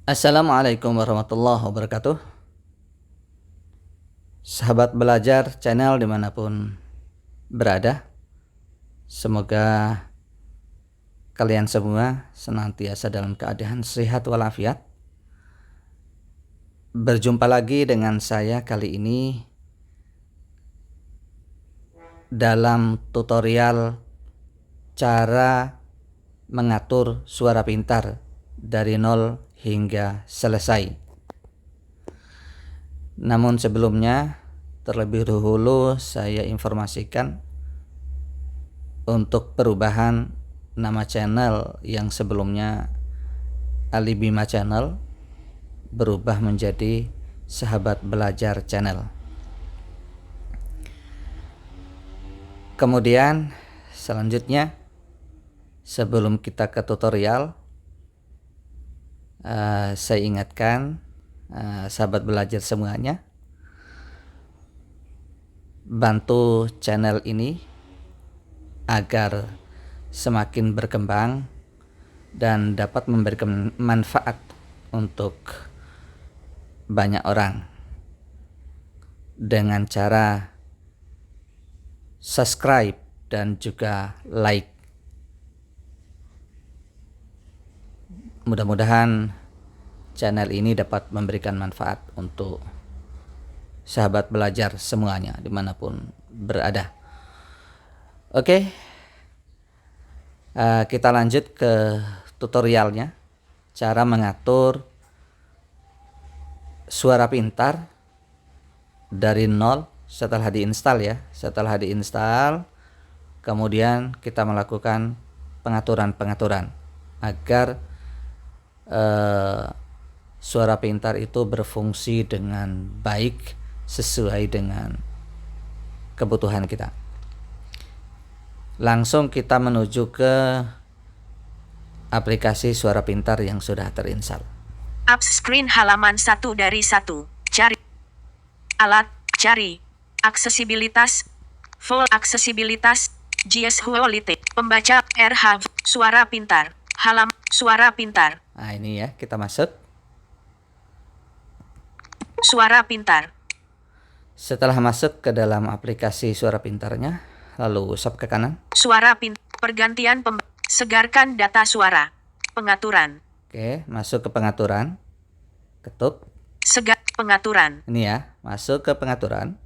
Assalamualaikum warahmatullahi wabarakatuh. Sahabat belajar channel dimanapun berada, semoga kalian semua senantiasa dalam keadaan sehat walafiat. Berjumpa lagi dengan saya kali ini dalam tutorial cara mengatur suara pintar dari nol hingga selesai. Namun sebelumnya, terlebih dahulu saya informasikan untuk perubahan nama channel yang sebelumnya Ali Bima Channel berubah menjadi Sahabat Belajar Channel. Kemudian selanjutnya, sebelum kita ke tutorial, saya ingatkan sahabat belajar semuanya, bantu channel ini agar semakin berkembang dan dapat memberikan manfaat untuk banyak orang dengan cara subscribe dan juga like. Mudah-mudahan channel ini dapat memberikan manfaat untuk sahabat belajar semuanya dimanapun berada. Oke, kita lanjut ke tutorialnya, cara mengatur suara pintar dari nol setelah diinstal ya. Setelah diinstal, kemudian kita melakukan pengaturan-pengaturan agar suara pintar itu berfungsi dengan baik sesuai dengan kebutuhan kita. Langsung kita menuju ke aplikasi suara pintar yang sudah terinstall. Apps screen halaman 1 dari 1. Cari. Alat, cari. Aksesibilitas. Full aksesibilitas. GS Quality. Pembaca, RH. Suara pintar. Suara pintar. Nah ini ya, kita masuk. Suara pintar. Setelah masuk ke dalam aplikasi suara pintarnya, lalu swipe ke kanan. Suara pintar. Pergantian segarkan data suara. Pengaturan. Oke, masuk ke pengaturan. Ketuk. Pengaturan. Ini ya, masuk ke pengaturan.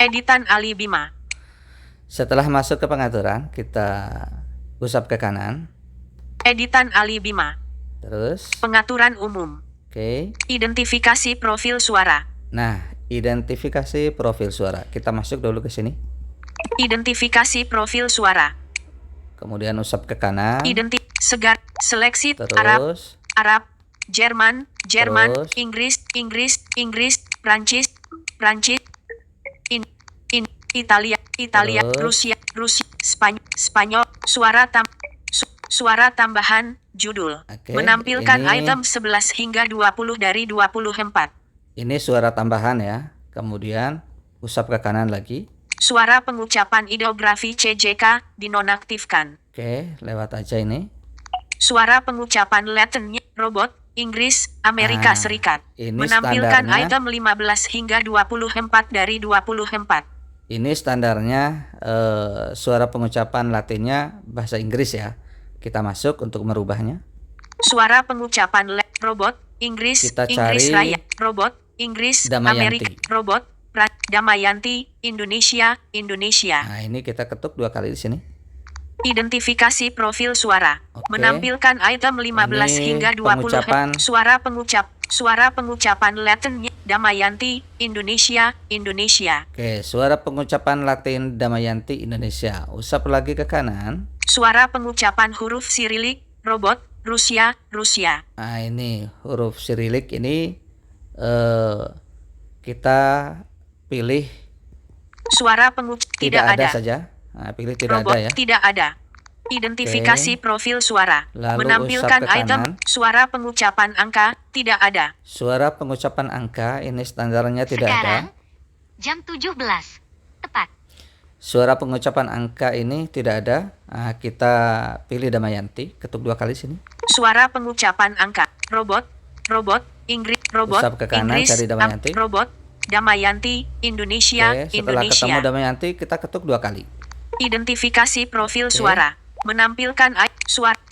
Editan Ali Bima. Setelah masuk ke pengaturan, kita usap ke kanan. Editan Ali Bima. Terus. Pengaturan umum. Oke. Identifikasi profil suara. Nah, identifikasi profil suara. Kita masuk dulu ke sini. Identifikasi profil suara. Kemudian usap ke kanan. Seleksi. Terus. Arab, Jerman, Terus. Inggris, Prancis, Italia, Terus. Rusia, Spanyol. Suara tambahan, judul. Oke, Menampilkan ini item 11 hingga 20 dari 24. Ini suara tambahan ya. Kemudian usap ke kanan lagi. Suara pengucapan ideografi CJK dinonaktifkan. Oke, lewat aja ini. Suara pengucapan Latin robot Inggris, Amerika Serikat. Ini Menampilkan standarnya. item 15 hingga 24 dari 24. Ini standarnya suara pengucapan Latinnya bahasa Inggris ya. Kita masuk untuk merubahnya. Suara pengucapan robot Inggris, Kita Inggris cari Raya, robot Inggris, Damayanti. Amerika, robot Damayanti, Indonesia. Nah, ini kita ketuk 2 kali di sini. Identifikasi profil suara. Oke. Menampilkan item 15 Ini hingga 20. pengucapan. Suara pengucapan Latin Damayanti, Indonesia. Oke, suara pengucapan Latin Damayanti Indonesia. Usap lagi ke kanan. Suara pengucapan huruf Sirilik, robot Rusia. Nah, ini huruf Sirilik ini kita pilih Suara tidak ada saja. Nah, pilih tidak robot ada ya. tidak ada. Identifikasi profil suara. Lalu Menampilkan usap ke item kanan. suara pengucapan angka tidak ada. Suara pengucapan angka ini standarnya tidak Sekarang, ada. jam 17. Tepat. Suara pengucapan angka ini tidak ada. Nah, kita pilih Damayanti, ketuk 2 kali sini. Suara pengucapan angka robot, robot, Inggris, robot, Usap ke kanan, Inggris, cari Damayanti. robot, Damayanti, Indonesia, Oke, setelah ketemu Indonesia. Damayanti, kita ketuk 2 kali. Identifikasi profil Oke. suara. Menampilkan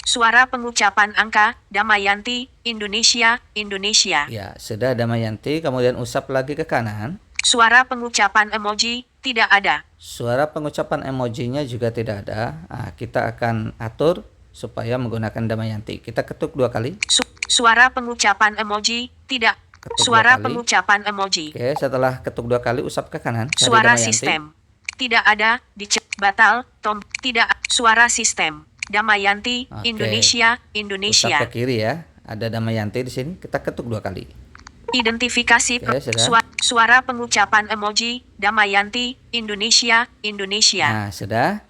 suara pengucapan angka, Damayanti, Indonesia, Indonesia. Ya, sudah Damayanti, kemudian usap lagi ke kanan. Suara pengucapan emoji, tidak ada. Suara pengucapan emojinya juga tidak ada. Nah, kita akan atur supaya menggunakan Damayanti. Kita ketuk 2 kali. Suara pengucapan emoji, tidak. Ketuk 2 Suara kali. pengucapan emoji. Oke, setelah ketuk 2 kali, usap ke kanan. Cari Suara Damayanti. sistem. Tidak ada, batal, tidak, suara sistem. Damayanti, Oke. Indonesia, Usap Indonesia. ke kiri ya. Ada Damayanti di sini. Kita ketuk 2 kali. Identifikasi Oke, sudah. suara pengucapan emoji, Damayanti, Indonesia, Indonesia. Nah, sudah.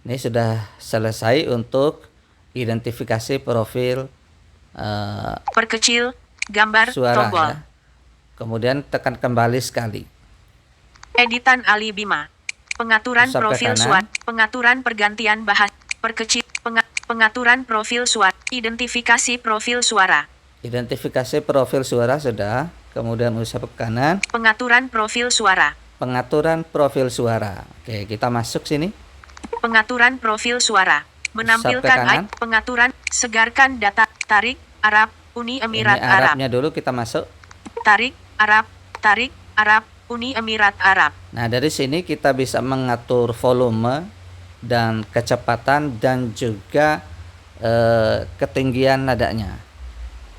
Ini sudah selesai untuk identifikasi profil Perkecil, gambar, suara tombol. ya. Kemudian tekan kembali sekali. Editan Ali Bima. Pengaturan Usap ke profil kanan. suara. Pengaturan pergantian bahasa. Perkecil. Pengaturan profil suara. Identifikasi profil suara. Identifikasi profil suara sudah. Kemudian usap ke kanan. Pengaturan profil suara. Pengaturan profil suara. Oke, kita masuk sini. Pengaturan profil suara. Menampilkan kanan. pengaturan. Segarkan data. Tarik, Arab, Uni Emirat Ini Arab. Arabnya dulu kita masuk. Tarik, Arab, Uni Emirat Arab. Nah, dari sini kita bisa mengatur volume dan kecepatan dan juga ketinggian nadanya.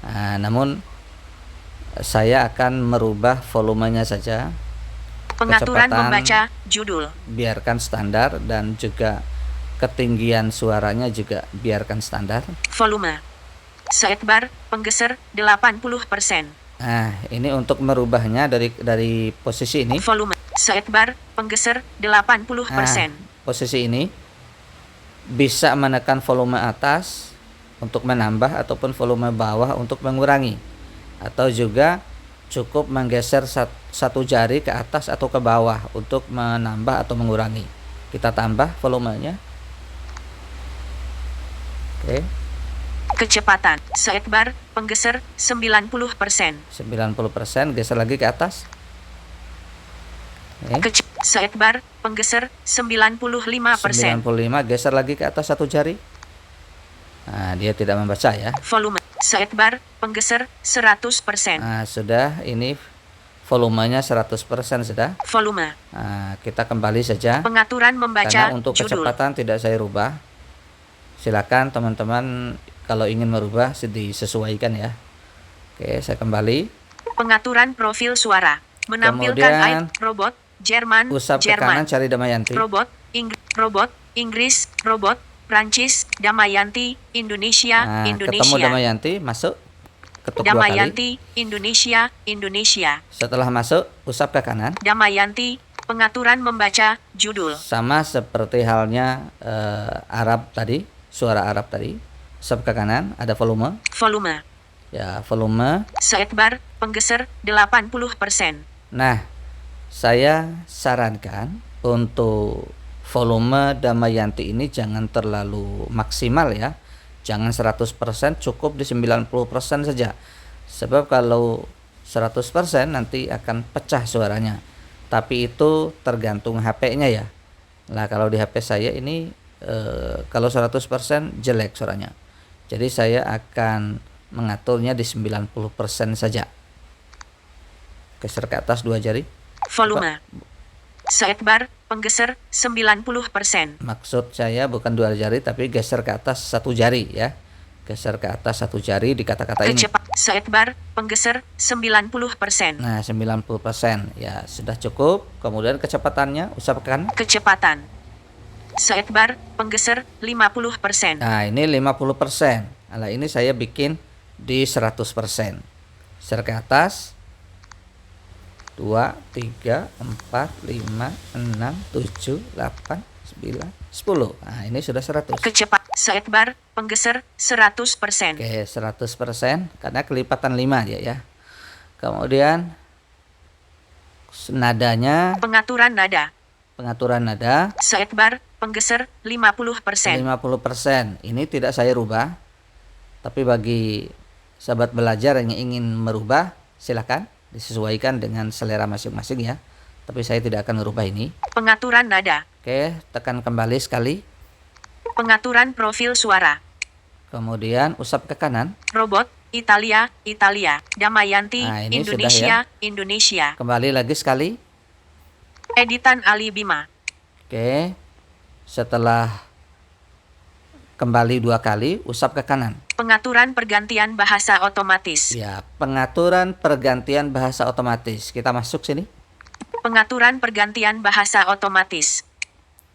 Nah, namun saya akan merubah volumenya saja. Pengaturan Kecepatan membaca, judul. biarkan standar dan juga ketinggian suaranya juga biarkan standar. Volume. Seetbar, penggeser, 80%. Nah, ini untuk merubahnya dari posisi ini. Volume. Seetbar, penggeser, 80%. Posisi ini bisa menekan volume atas untuk menambah ataupun volume bawah untuk mengurangi, atau juga cukup menggeser satu jari ke atas atau ke bawah untuk menambah atau mengurangi. Kita tambah volumenya. Oke, Kecepatan. Seetbar, penggeser, 90%. 90%, geser lagi ke atas. Oke, Seetbar, penggeser, 95%. 95, geser lagi ke atas satu jari. Nah, dia tidak membaca ya. Volume. Seetbar, penggeser, 100%. Nah, sudah, ini volumenya 100% sudah. Volume. Nah, kita kembali saja. Pengaturan membaca, Karena untuk judul. kecepatan tidak saya rubah. Silakan teman-teman kalau ingin merubah disesuaikan ya. Oke, saya kembali. Pengaturan profil suara. Menampilkan Kemudian robot, Jerman, Usap ke kanan Jerman. cari Damayanti. Robot, Inggris, robot, Prancis, Damayanti, Indonesia, Nah, ketemu Indonesia. Damayanti, masuk. Ketuk 2 kali. Damayanti, Indonesia, Indonesia. Setelah masuk, usap ke kanan. Damayanti, pengaturan membaca, judul. Sama seperti halnya Arab tadi, suara Arab tadi. Usap ke kanan, ada volume. Volume. Ya, volume. Seetbar, penggeser, 80%. Nah, saya sarankan untuk volume Damayanti ini jangan terlalu maksimal ya. Jangan 100%, cukup di 90% saja. Sebab kalau 100% nanti akan pecah suaranya. Tapi itu tergantung HP-nya ya. Nah, kalau di HP saya ini kalau 100% jelek suaranya. Jadi saya akan mengaturnya di 90% saja. Geser ke atas 2 jari. Volume. Seetbar, penggeser, 90%. Maksud saya bukan 2 jari tapi geser ke atas 1 jari ya. Geser ke atas 1 jari di kata-kata ini. Seetbar, penggeser, 90%. Nah, 90% ya sudah cukup. Kemudian kecepatannya usapkan. Kecepatan. Seetbar, penggeser, 50%. Nah, ini 50%. Nah, ini saya bikin di 100%. Geser ke atas. 2, 3, 4, 5, 6, 7, 8, 9, 10. Nah, ini sudah 100. Seetbar, penggeser, 100%. Oke, 100% karena kelipatan 5 dia ya. Kemudian nadanya, Pengaturan nada. pengaturan nada Seetbar, penggeser, 50%. 50%. Ini tidak saya rubah. Tapi bagi sahabat belajar yang ingin merubah, silakan disesuaikan dengan selera masing-masing ya. Tapi saya tidak akan merubah ini. Pengaturan nada. Oke, tekan kembali sekali. Pengaturan profil suara. Kemudian usap ke kanan. Robot, Italia, Italia. Damayanti, Nah, ini sudah Indonesia, Indonesia. Kembali lagi sekali. Editan Ali Bima. Oke. Setelah kembali 2 kali, usap ke kanan. Pengaturan pergantian bahasa otomatis. Ya, pengaturan pergantian bahasa otomatis. Kita masuk sini. Pengaturan pergantian bahasa otomatis.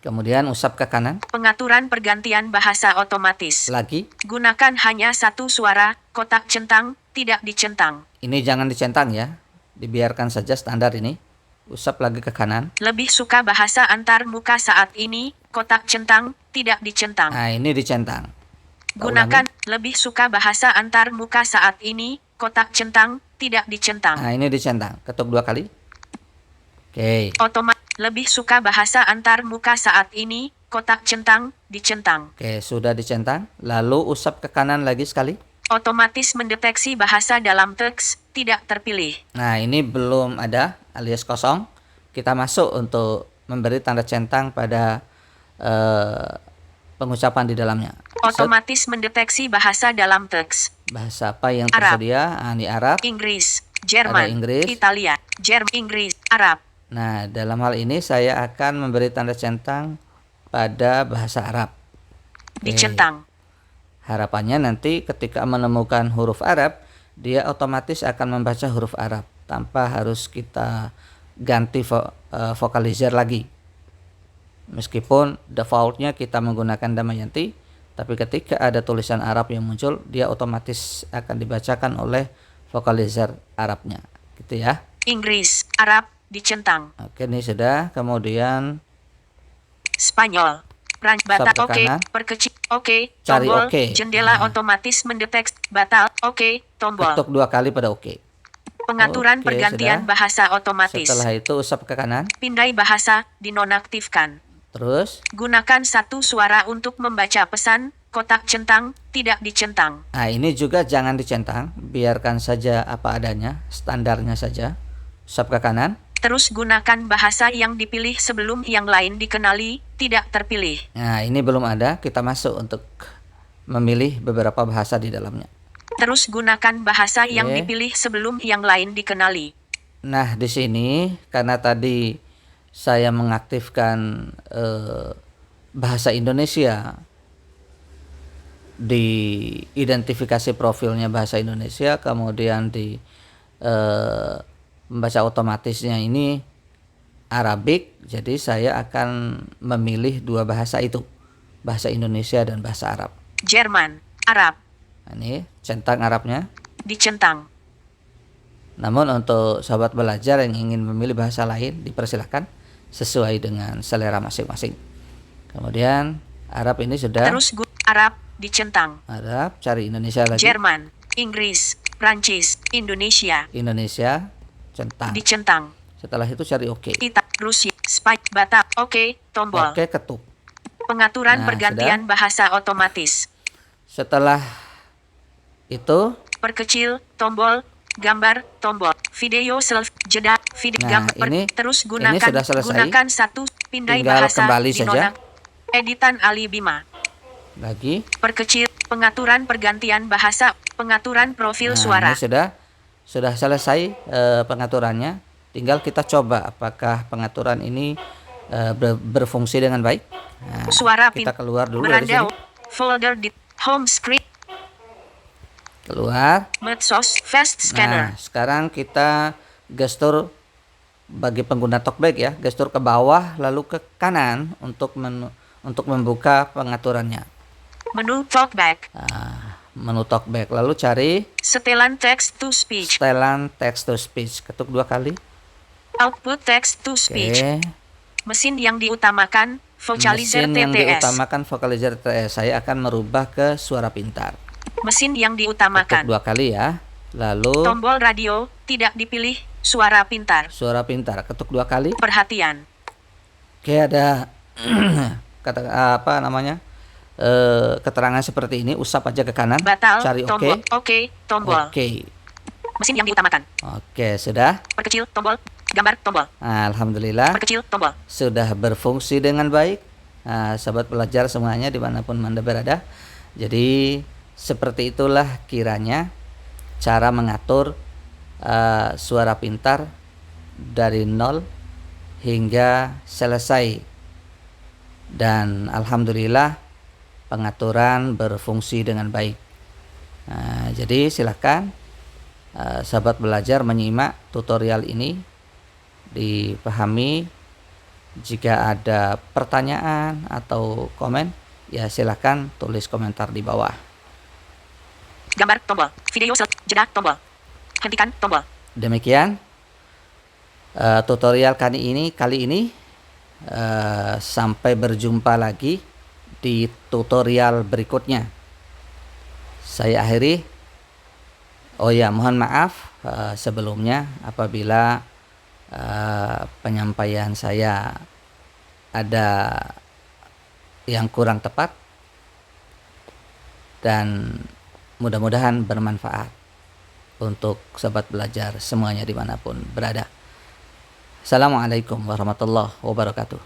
Kemudian usap ke kanan. Pengaturan pergantian bahasa otomatis. Lagi. Gunakan hanya satu suara, kotak centang, tidak dicentang. Ini jangan dicentang ya. Dibiarkan saja standar ini. Usap lagi ke kanan. Lebih suka bahasa antar muka saat ini, kotak centang, tidak dicentang. Nah, ini dicentang. Kita Gunakan ulangi. lebih suka bahasa antar muka saat ini, kotak centang, tidak dicentang. Nah, ini dicentang. Ketuk 2 kali. Oke. Lebih suka bahasa antar muka saat ini, kotak centang, dicentang. Oke, sudah dicentang. Lalu usap ke kanan lagi sekali. Otomatis mendeteksi bahasa dalam teks, tidak terpilih. Nah, ini belum ada alias kosong. Kita masuk untuk memberi tanda centang pada pengucapan di dalamnya. Otomatis mendeteksi bahasa dalam teks. Bahasa apa yang Arab. tersedia? Ah, ini Arab. Inggris, Jerman, Ada Inggris. Italia, Inggris, Arab. Nah, dalam hal ini saya akan memberi tanda centang pada bahasa Arab. Oke. Dicentang. Harapannya nanti ketika menemukan huruf Arab, dia otomatis akan membaca huruf Arab tanpa harus kita ganti vokalizer lagi. Meskipun defaultnya kita menggunakan Damayanti, tapi ketika ada tulisan Arab yang muncul, dia otomatis akan dibacakan oleh vokalizer Arabnya. Gitu ya. Inggris, Arab, dicentang. Oke, ini sudah. Kemudian Spanyol. Batal, Sub ke oke, kanan. perkecil, oke, Cari tombol, oke. jendela Nah. otomatis mendeteksi, batal, oke, tombol. ketuk 2 kali pada oke. Pengaturan Oke, pergantian sudah. bahasa otomatis. Setelah itu usap ke kanan. Pindai bahasa, dinonaktifkan. Terus, Gunakan satu suara untuk membaca pesan, kotak centang, tidak dicentang. nah ini juga jangan dicentang, biarkan saja apa adanya, standarnya saja. Usap ke kanan. Terus gunakan bahasa yang dipilih sebelum yang lain dikenali, tidak terpilih. Nah, ini belum ada, kita masuk untuk memilih beberapa bahasa di dalamnya. Terus gunakan bahasa yang Oke. dipilih sebelum yang lain dikenali. Nah, di sini karena tadi saya mengaktifkan bahasa Indonesia di identifikasi profilnya bahasa Indonesia, kemudian di membaca otomatisnya ini Arabik, jadi saya akan memilih 2 bahasa itu, bahasa Indonesia dan bahasa Arab. Jerman, Arab, Nah, ini centang Arabnya. dicentang. Namun untuk sahabat belajar yang ingin memilih bahasa lain, dipersilahkan sesuai dengan selera masing-masing. Kemudian Arab ini sudah. Terus Arab, dicentang. Arab, cari Indonesia lagi. Jerman, Inggris, Prancis, Indonesia, Indonesia, centang. dicentang. Setelah itu cari oke. Rusia, Batak, oke, tombol. Oke, ketuk. Pengaturan Nah, pergantian bahasa otomatis. Setelah itu, Perkecil, tombol, gambar, tombol, video self, jeda, video, Nah, gambar, ini terus gunakan, sudah selesai. gunakan satu, pindai Tinggal bahasa, kembali saja. dinonak, editan Ali Bima, lagi. perkecil, pengaturan pergantian bahasa, pengaturan profil Nah, suara, ini sudah selesai pengaturannya. Tinggal kita coba apakah pengaturan ini berfungsi dengan baik. Nah, suara kita keluar dulu dari beranda, sini. folder di home screen, Keluar. medsos, fast scanner, Nah, sekarang kita gestur bagi pengguna talkback ya, gestur ke bawah lalu ke kanan untuk membuka pengaturannya. menu talkback, Nah, menu talkback lalu cari setelan text to speech, setelan text to speech, ketuk 2 kali. output text to Oke. speech, mesin yang diutamakan, vocalizer Mesin yang TTS. diutamakan vocalizer TTS. Saya akan merubah ke suara pintar. Mesin yang Ketuk diutamakan. 2 kali ya. Lalu Tombol radio, tidak dipilih, suara pintar. suara pintar, ketuk 2 kali. Perhatian. Oke, ada kata apa namanya? keterangan seperti ini, usap aja ke kanan, Batal. cari oke. Tombol. Oke. Tombol. Oke. Mesin yang diutamakan. Oke, sudah. Perkecil. Tombol. Gambar. Tombol. Alhamdulillah Perkecil. Tombol. sudah berfungsi dengan baik. Sahabat belajar semuanya dimanapun Anda berada. Jadi seperti itulah kiranya cara mengatur suara pintar dari nol hingga selesai. Dan alhamdulillah pengaturan berfungsi dengan baik. Jadi silakan sahabat belajar menyimak tutorial ini, dipahami. Jika ada pertanyaan atau komen, ya silakan tulis komentar di bawah. Gambar. Tombol. Video. Jeda. Tombol. Hentikan. Tombol. Demikian tutorial kali ini. Sampai berjumpa lagi di tutorial berikutnya. Saya akhiri. Oh ya, mohon maaf sebelumnya apabila penyampaian saya ada yang kurang tepat, dan mudah-mudahan bermanfaat untuk sahabat belajar semuanya dimanapun berada. Assalamualaikum warahmatullahi wabarakatuh.